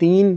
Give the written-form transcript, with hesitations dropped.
3